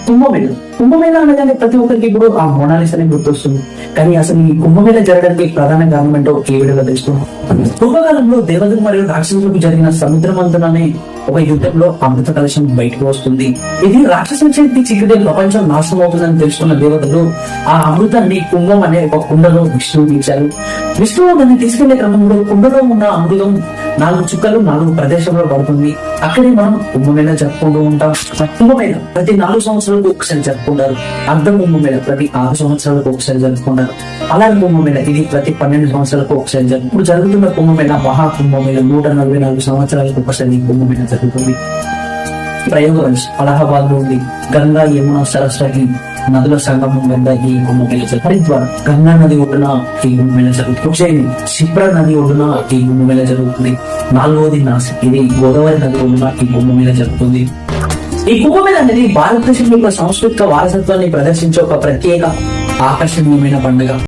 కుంభమేళ అనగానే ప్రతి ఒక్కరికి ఇప్పుడు ఆ మోనాలిస్ అనేది గుర్తొస్తుంది. కానీ అసలు ఈ కుంభమేళ జరగడానికి ప్రధాన కారణం ఏంటో ఈ వీడియోలో తెలుసుకున్నాం. పూర్వకాలంలో దేవతలు మరియు రాక్షసులకు జరిగిన సముద్ర మంథనం అనే ఒక యుద్ధంలో అమృత కలశం బయటకు వస్తుంది. ఇది రాక్షసుల చేతి చిక్కితే ప్రపంచం నాశనం అవుతుందని తెలుసుకున్న దేవతలు ఆ అమృతాన్ని కుంభం అనే ఒక కుండలో విష్ణువుకి ఇచ్చారు. విష్ణువు దాన్ని తీసుకెళ్లే క్రమంలో కుండలో ఉన్న అమృతం 4 చుక్కలు 4 ప్రదేశంలో పడుతుంది. అక్కడే మనం కుంభమేళ జరుపుకుంటూ ఉంటాం. కుంభమేళ ప్రతి 4 సంవత్సరాలకు ఒకసారి జరుపుకుంటారు. అర్ధ కుంభమేళ ప్రతి 6 సంవత్సరాలకు ఒకసారి జరుపుకుంటారు. అలాగే కుంభమేళ ఇది ప్రతి 12 సంవత్సరాలకు ఒకసారి ఇప్పుడు జరుగుతున్న కుంభమేళ మహా కుంభమేళ 144 సంవత్సరాలకు ఒకసారి కుంభమేళ జరుగుతుంది. ప్రయోగవంశ్ అలహాబాద్ లో ఉంది. గంగా యమున సరస్వతి నదుల సంగమం వద్ద ఈ కుంభమేళ జరుగుతుంది. హరిద్వార్ గంగా నది ఒడ్డున ఈ కుంభమేళ జరుగుతుంది. ఉజ్జయిని శిప్రా నది ఒడ్డున ఈ కుంభమేళ జరుగుతుంది. 4వది నాసిక్, ఇది గోదావరి నది ఒడ్డున ఈ కుంభమేళ జరుగుతుంది. ఈ కుంభమేళ అనేది భారతదేశం యొక్క సాంస్కృతిక వారసత్వాన్ని ప్రదర్శించే ఒక ప్రత్యేక ఆకర్షణీయమైన పండుగ.